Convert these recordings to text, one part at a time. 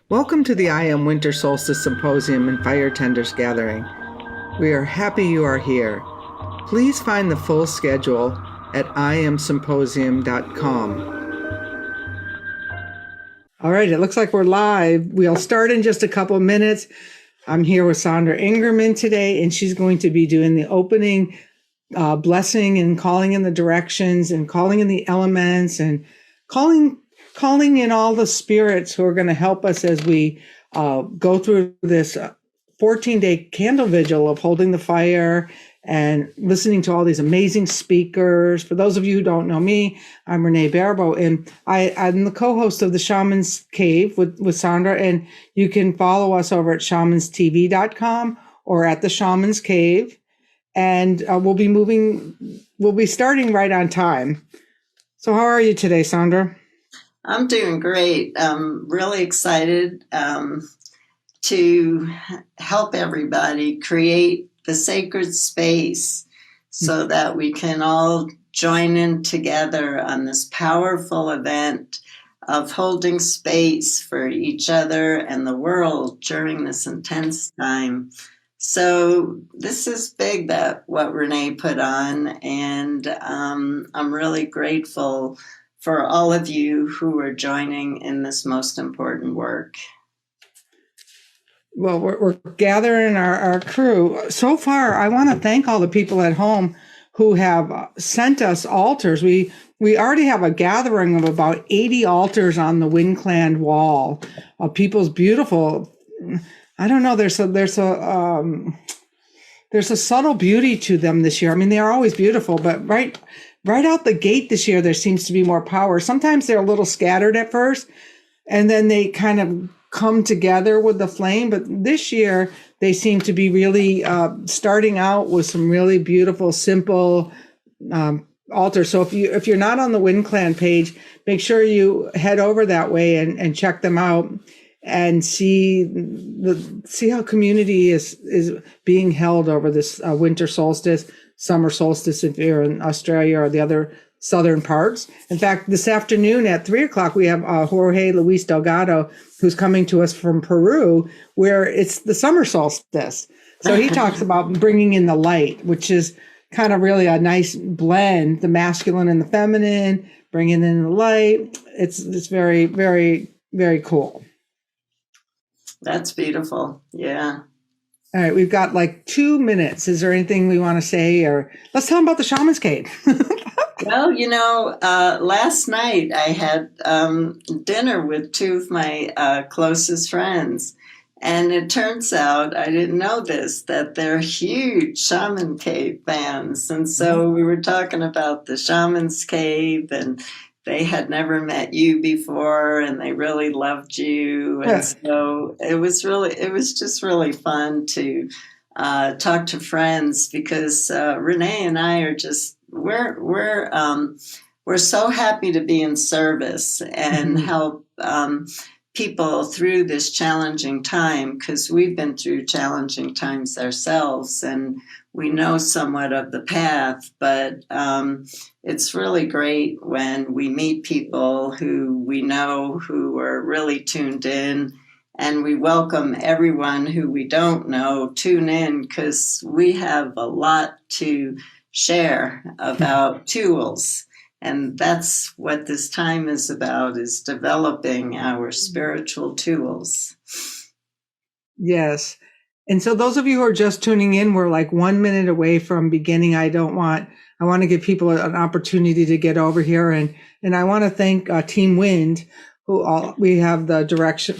Welcome to the IAM Winter Solstice Symposium and Fire Tenders Gathering. We are happy you are here. Please find the full schedule at iamsymposium.com. All right, it looks like we're live. We'll start in just a couple of minutes. I'm here with Sandra Ingerman today, and she's going to be doing the opening blessing and calling in the directions and calling in the elements and calling in all the spirits who are going to help us as we go through this 14-day candle vigil of holding the fire and listening to all these amazing speakers. For those of you who don't know me, I'm Renee Baribeau, and I'm the co-host of the Shaman's Cave with Sandra, and you can follow us over at shamanstv.com or at the Shaman's Cave, and we'll be starting right on time. So how are you today, Sandra? I'm doing great. I'm really excited to help everybody create the sacred space so that we can all join in together on this powerful event of holding space for each other and the world during this intense time. So this is big, that what Renee put on, and I'm really grateful for all of you who are joining in this most important work. Well, we're gathering our crew. So far, I want to thank all the people at home who have sent us altars. We already have a gathering of about 80 altars on the Windclan wall of people's beautiful, I don't know, there's a subtle beauty to them this year. I mean, they are always beautiful, but right out the gate this year, there seems to be more power. Sometimes they're a little scattered at first, and then they kind of come together with the flame. But this year, they seem to be really starting out with some really beautiful, simple altars. So if you're not on the Windclan page, make sure you head over that way and check them out and see how community is being held over this winter solstice, summer solstice if you're in Australia or the other southern parts. In fact, this afternoon at 3:00, we have Jorge Luis Delgado, who's coming to us from Peru, where it's the summer solstice. So he talks about bringing in the light, which is kind of really a nice blend, the masculine and the feminine, bringing in the light. It's very, very, very cool. That's beautiful. Yeah. All right, we've got like 2 minutes. Is there anything we want to say, or let's tell them about the Shaman's Cave? Well, last night I had dinner with two of my closest friends, and it turns out, I didn't know this, that they're huge Shaman Cave fans. And so we were talking about the Shaman's Cave, and they had never met you before, and they really loved you. And so it was just really fun to talk to friends, because Renee and I are just, we're so happy to be in service and help people through this challenging time, because we've been through challenging times ourselves and we know somewhat of the path, but it's really great when we meet people who we know who are really tuned in, and we welcome everyone who we don't know tune in, because we have a lot to share about tools. And that's what this time is about, is developing our spiritual tools. Yes. And so those of you who are just tuning in, we're like 1 minute away from beginning. I want to give people an opportunity to get over here. And I want to thank Team Wind, we have the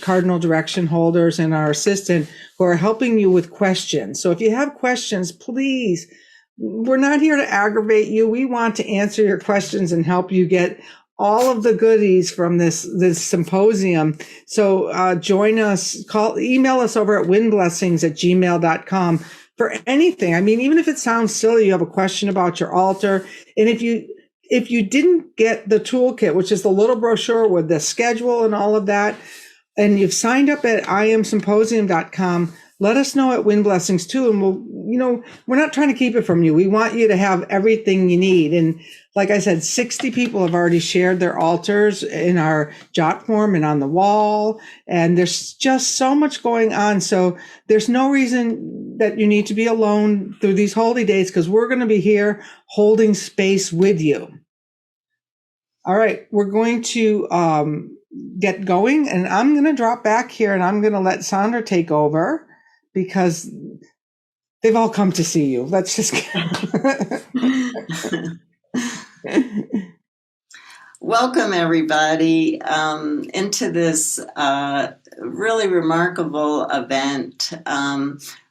cardinal direction holders and our assistant who are helping you with questions. So if you have questions, please, we're not here to aggravate you. We want to answer your questions and help you get all of the goodies from this symposium. So join us, email us over at windblessings@gmail.com for anything. I mean, even if it sounds silly, you have a question about your altar. And if you didn't get the toolkit, which is the little brochure with the schedule and all of that, and you've signed up at iamsymposium.com, let us know at Wind Blessings too. And we're not trying to keep it from you. We want you to have everything you need. And like I said, 60 people have already shared their altars in our jot form and on the wall. And there's just so much going on. So there's no reason that you need to be alone through these holy days, because we're going to be here holding space with you. All right, we're going to get going, and I'm going to drop back here, and I'm going to let Sandra take over because they've all come to see you. Let's just welcome everybody into this really remarkable event.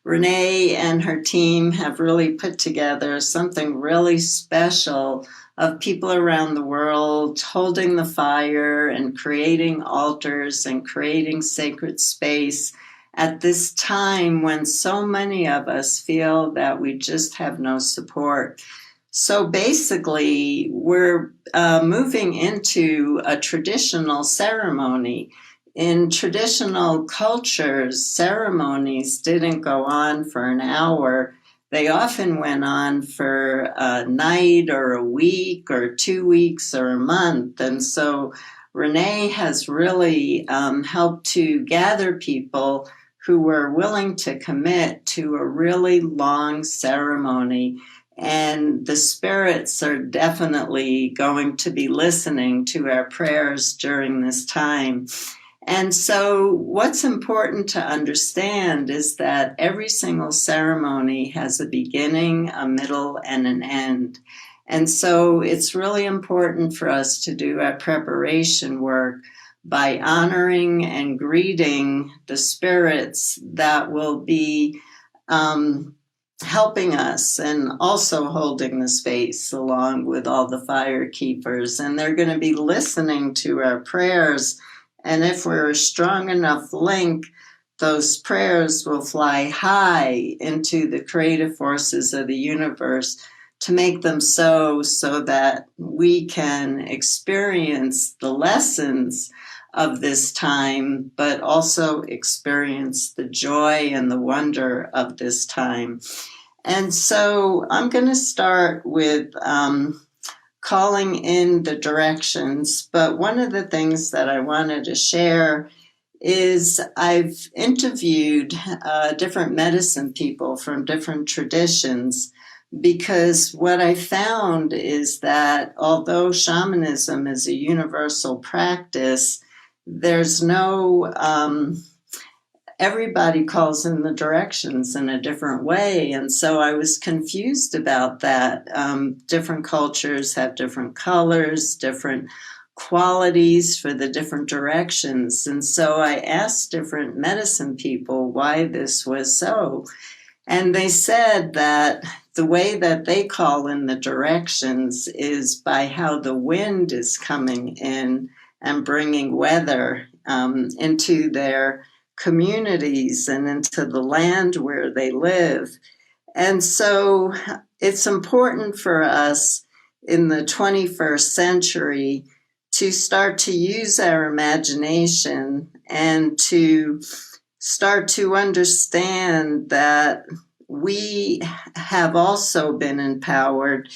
Renee and her team have really put together something really special of people around the world holding the fire and creating altars and creating sacred space at this time when so many of us feel that we just have no support. So basically, we're moving into a traditional ceremony. In traditional cultures, ceremonies didn't go on for an hour. They often went on for a night or a week or 2 weeks or a month. And so Renee has really helped to gather people who were willing to commit to a really long ceremony. And the spirits are definitely going to be listening to our prayers during this time. And so what's important to understand is that every single ceremony has a beginning, a middle, and an end. And so it's really important for us to do our preparation work by honoring and greeting the spirits that will be helping us and also holding the space along with all the fire keepers. And they're going to be listening to our prayers. And if we're a strong enough link, those prayers will fly high into the creative forces of the universe to make them so that we can experience the lessons of this time, but also experience the joy and the wonder of this time. And so I'm going to start with calling in the directions. But one of the things that I wanted to share is I've interviewed different medicine people from different traditions, because what I found is that although shamanism is a universal practice, there's no everybody calls in the directions in a different way. And so I was confused about that. Different cultures have different colors, different qualities for the different directions. And so I asked different medicine people why this was so. And they said that the way that they call in the directions is by how the wind is coming in and bringing weather into their communities and into the land where they live. And so it's important for us in the 21st century to start to use our imagination and to start to understand that we have also been empowered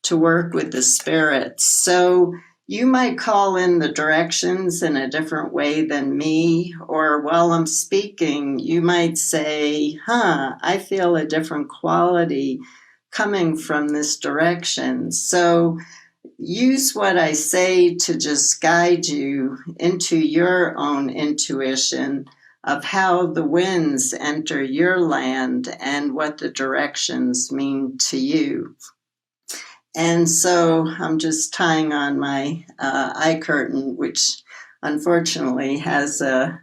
to work with the spirits. So you might call in the directions in a different way than me, or while I'm speaking, you might say, I feel a different quality coming from this direction. So use what I say to just guide you into your own intuition of how the winds enter your land and what the directions mean to you. And so I'm just tying on my eye curtain, which unfortunately has a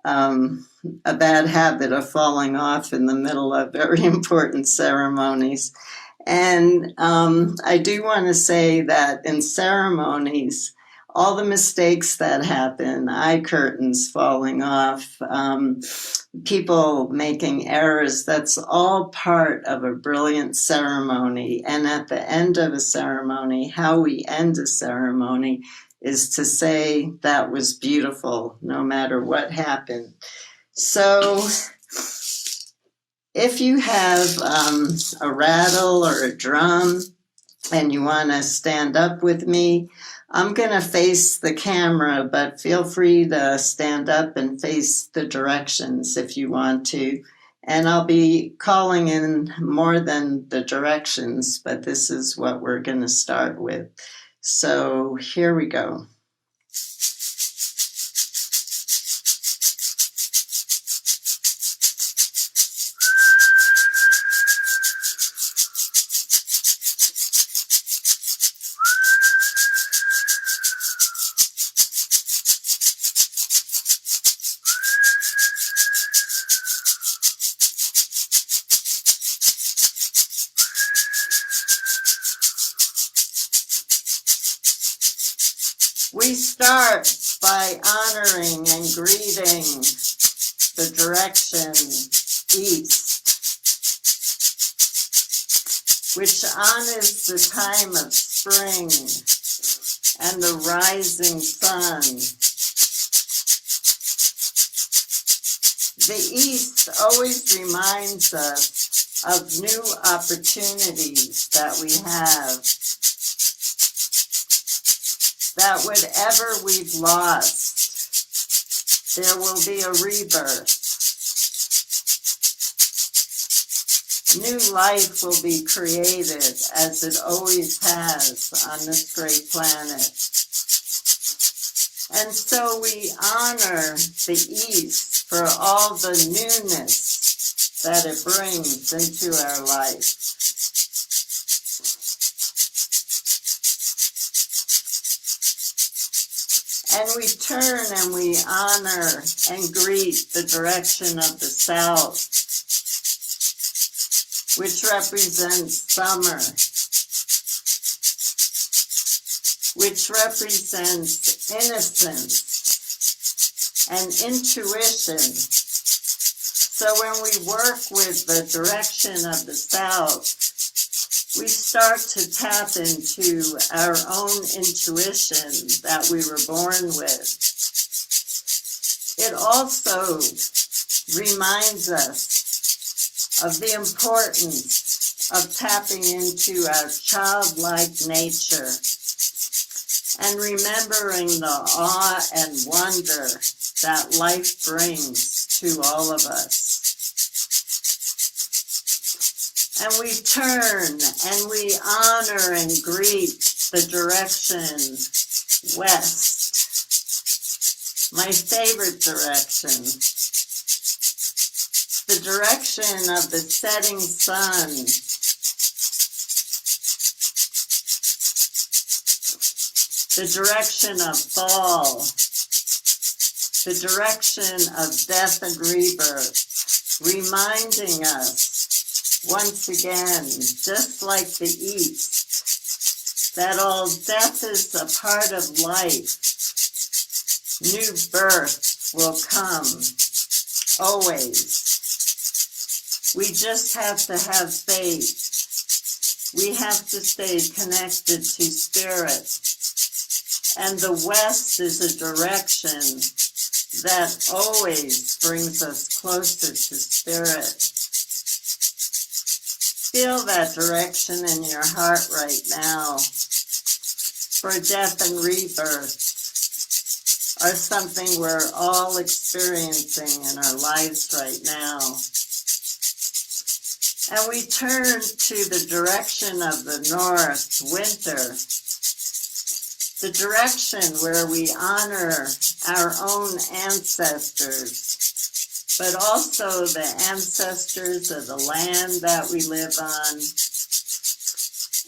bad habit of falling off in the middle of very important ceremonies. And I do want to say that in ceremonies, all the mistakes that happen, eye curtains falling off, people making errors, that's all part of a brilliant ceremony. And at the end of a ceremony, how we end a ceremony is to say that was beautiful, no matter what happened. So if you have a rattle or a drum and you want to stand up with me, I'm going to face the camera, but feel free to stand up and face the directions if you want to. And I'll be calling in more than the directions, but this is what we're going to start with. So here we go. We start by honoring and greeting the direction east, which honors the time of spring and the rising sun. The east always reminds us of new opportunities that we have, that whatever we've lost, there will be a rebirth. New life will be created as it always has on this great planet. And so we honor the East for all the newness that it brings into our life. And we turn and we honor and greet the direction of the South, which represents summer, which represents innocence and intuition. So when we work with the direction of the South, we start to tap into our own intuition that we were born with. It also reminds us of the importance of tapping into our childlike nature and remembering the awe and wonder that life brings to all of us. And we turn and we honor and greet the direction west, my favorite direction, the direction of the setting sun, the direction of fall, the direction of death and rebirth, reminding us once again, just like the East, that all death is a part of life. New birth will come, always. We just have to have faith. We have to stay connected to spirit. And the West is a direction that always brings us closer to spirit. Feel that direction in your heart right now, for death and rebirth are something we're all experiencing in our lives right now. And we turn to the direction of the north, winter, the direction where we honor our own ancestors, but also the ancestors of the land that we live on,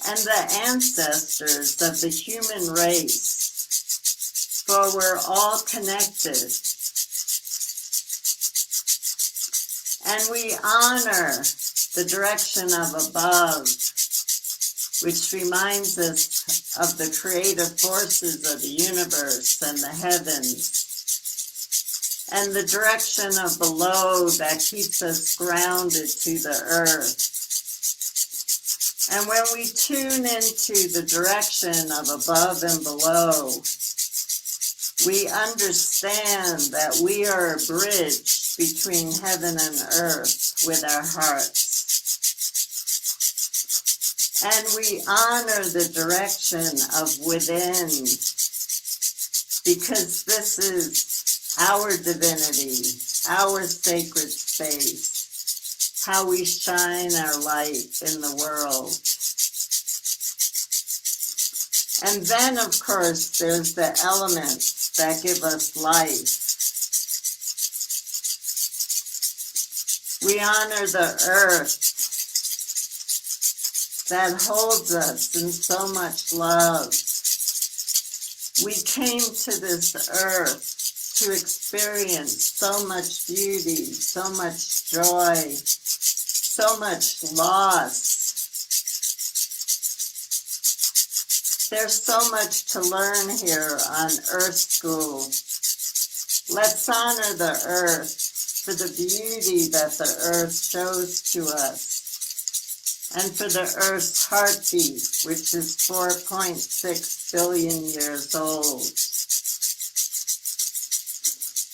and the ancestors of the human race, for we're all connected. And we honor the direction of above, which reminds us of the creative forces of the universe and the heavens, and the direction of below that keeps us grounded to the earth. And when we tune into the direction of above and below, we understand that we are a bridge between heaven and earth with our hearts. And we honor the direction of within, because this is our divinity, our sacred space, how we shine our light in the world. And then, of course, there's the elements that give us life. We honor the earth that holds us in so much love. We came to this earth to experience so much beauty, so much joy, so much loss. There's so much to learn here on Earth School. Let's honor the earth for the beauty that the earth shows to us, and for the earth's heartbeat, which is 4.6 billion years old.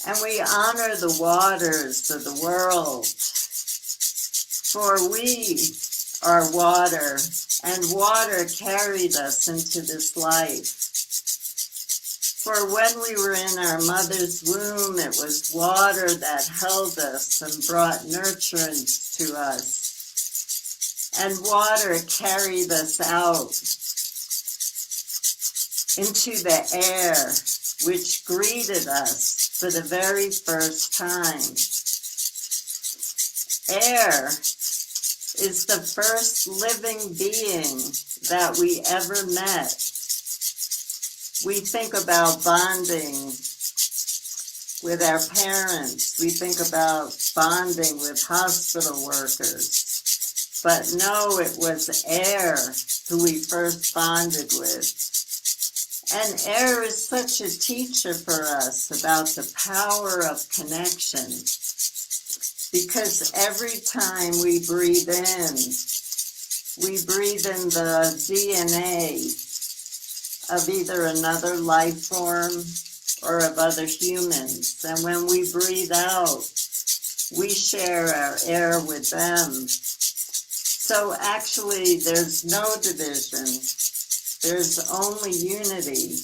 And we honor the waters of the world, for we are water, and water carried us into this life. For when we were in our mother's womb, it was water that held us and brought nurturance to us. And water carried us out into the air, which greeted us for the very first time. Air is the first living being that we ever met. We think about bonding with our parents. We think about bonding with hospital workers. But no, it was air who we first bonded with. And air is such a teacher for us about the power of connection. Because every time we breathe in the DNA of either another life form or of other humans. And when we breathe out, we share our air with them. So actually, there's no division. There's only unity,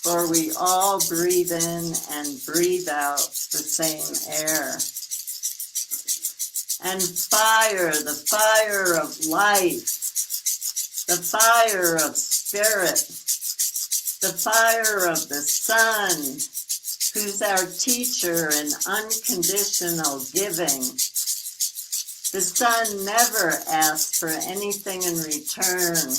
for we all breathe in and breathe out the same air. And fire, the fire of life, the fire of spirit, the fire of the sun, who's our teacher in unconditional giving. The sun never asks for anything in return,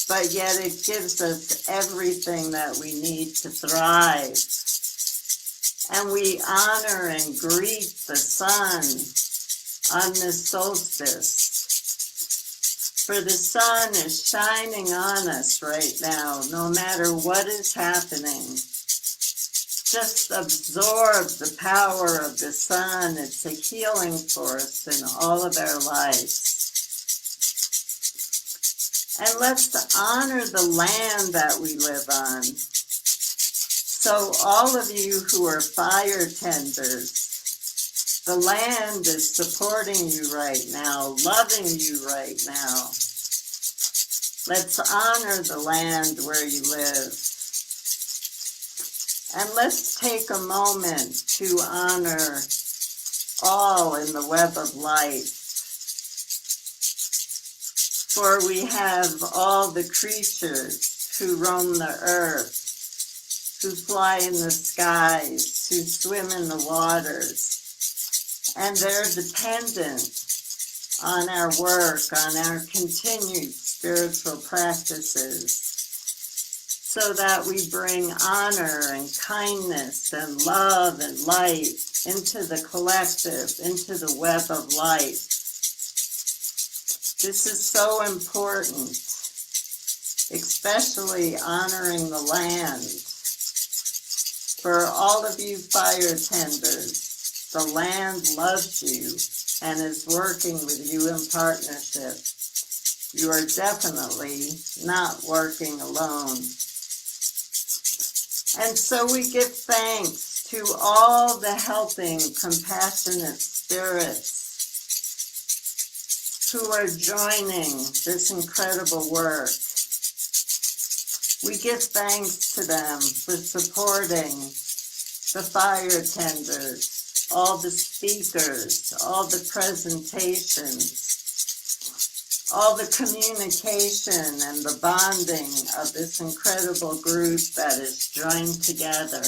but yet it gives us everything that we need to thrive. And we honor and greet the sun on this solstice. For the sun is shining on us right now, no matter what is happening. Just absorb the power of the sun. It's a healing force in all of our lives. And let's honor the land that we live on. So all of you who are fire tenders, the land is supporting you right now, loving you right now. Let's honor the land where you live. And let's take a moment to honor all in the web of life. For we have all the creatures who roam the earth, who fly in the skies, who swim in the waters. And they're dependent on our work, on our continued spiritual practices, so that we bring honor and kindness and love and light into the collective, into the web of life. This is so important, especially honoring the land. For all of you fire tenders, the land loves you and is working with you in partnership. You are definitely not working alone. And so we give thanks to all the helping, compassionate spirits who are joining this incredible work. We give thanks to them for supporting the fire tenders, all the speakers, all the presentations, all the communication and the bonding of this incredible group that is joined together.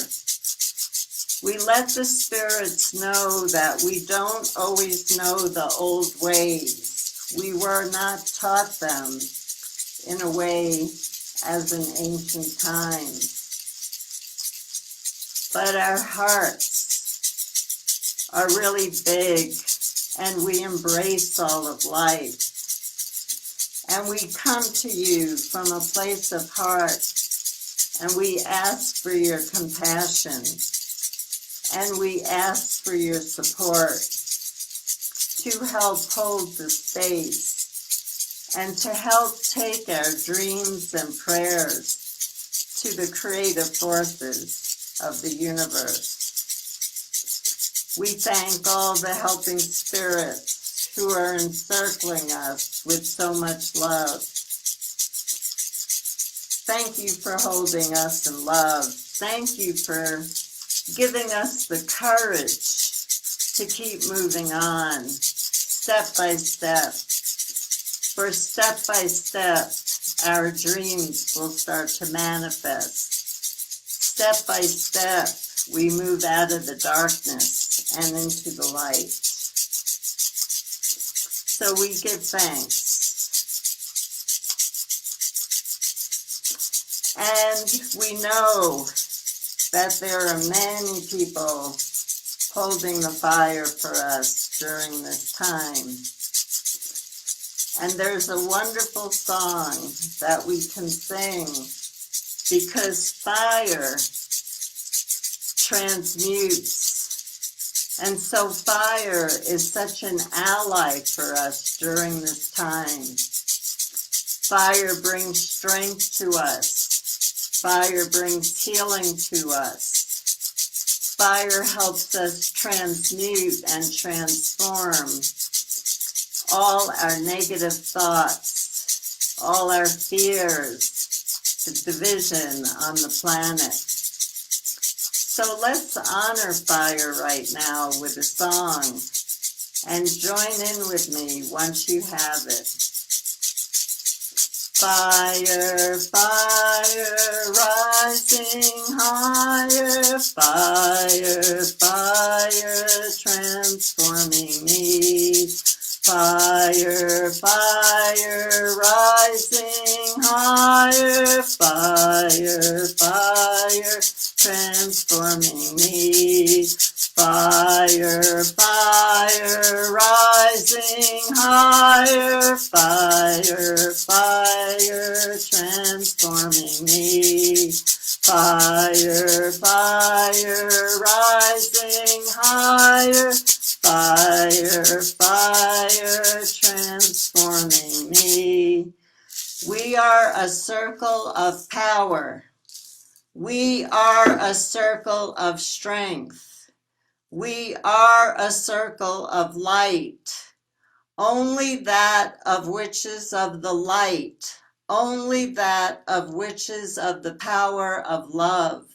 We let the spirits know that we don't always know the old ways. We were not taught them in a way as in ancient times. But our hearts are really big, and we embrace all of life. And we come to you from a place of heart, and we ask for your compassion, and we ask for your support to help hold the space and to help take our dreams and prayers to the creative forces of the universe. We thank all the helping spirits who are encircling us with so much love. Thank you for holding us in love. Thank you for giving us the courage to keep moving on, step by step. For step by step, our dreams will start to manifest. Step by step, we move out of the darkness and into the light. So we give thanks. And we know that there are many people holding the fire for us during this time. And there's a wonderful song that we can sing because fire transmutes. And so fire is such an ally for us during this time. Fire brings strength to us. Fire brings healing to us. Fire helps us transmute and transform all our negative thoughts, all our fears, the division on the planet. So let's honor fire right now with a song and join in with me once you have it. Fire, fire, rising higher, fire, fire, transforming me. Fire, fire, rising higher, fire, fire, transforming me. Fire, fire, rising higher, fire, fire, transforming me. Fire, fire, rising higher, fire, fire, transforming me. We are a circle of power. We are a circle of strength. We are a circle of light. Only that of which is of the light. Only that of which is of the power of love.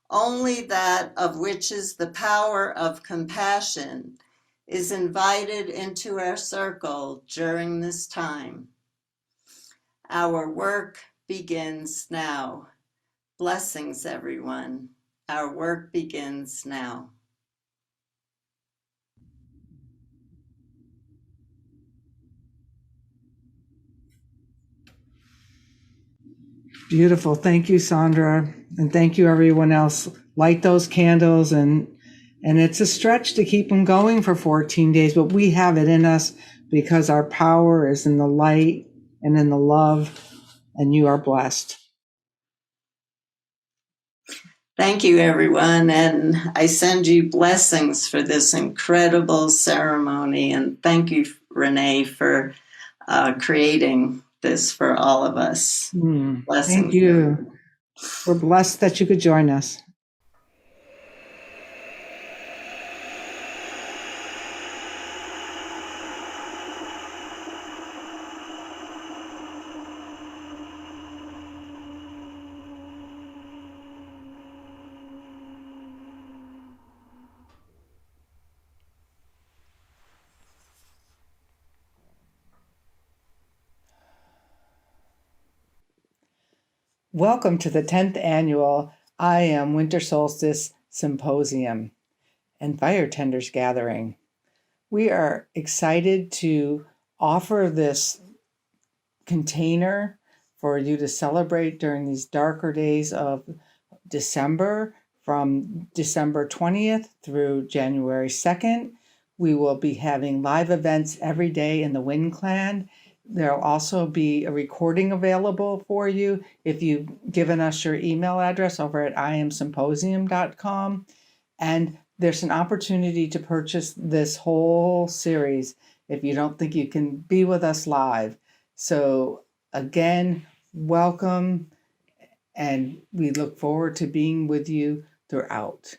Only that of which is the power of compassion is invited into our circle during this time. Our work begins now. Blessings, everyone. Our work begins now. Beautiful. Thank you, Sandra. And thank you, everyone else. Light those candles, and it's a stretch to keep them going for 14 days, but we have it in us because our power is in the light and in the love, and you are blessed. Thank you, everyone. And I send you blessings for this incredible ceremony. And thank you, Renee, for creating this for all of us. Blessings. Thank you. We're blessed that you could join us. Welcome to the 10th annual IAM Winter Solstice Symposium and Fire Tenders Gathering. We are excited to offer this container for you to celebrate during these darker days of December, from December 20th through January 2nd. We will be having live events every day in the Wind Clan. There'll also be a recording available for you if you've given us your email address over at iamsymposium.com. And there's an opportunity to purchase this whole series if you don't think you can be with us live. So again, welcome, and we look forward to being with you throughout.